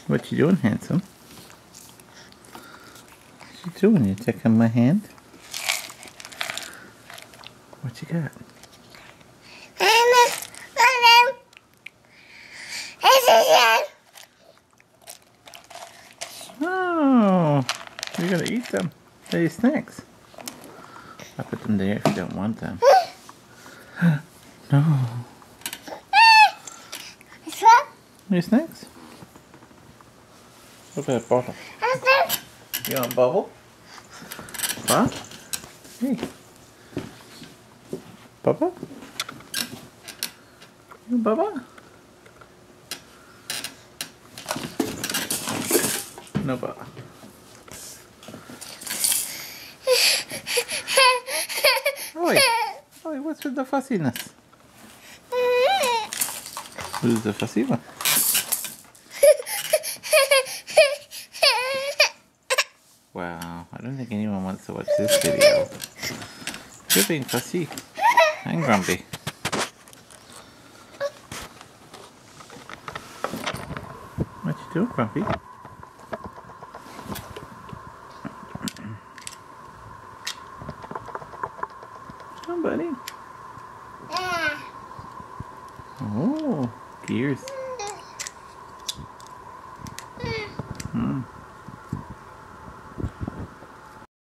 What you doing, handsome? What you doing? You checking my hand? What you got? Oh, you're gonna eat them. They're your snacks. I'll put them there if you don't want them. No. Your snacks? Look at that bottle. You want a bubble? What? Hey. Bubba? You Bubba? No Bubba. Oi! Oi, what's with the fussiness? Who's the fussy one? Wow, I don't think anyone wants to watch this video. You're being fussy and grumpy. What you doing, Grumpy? Come on, buddy. Oh, gears.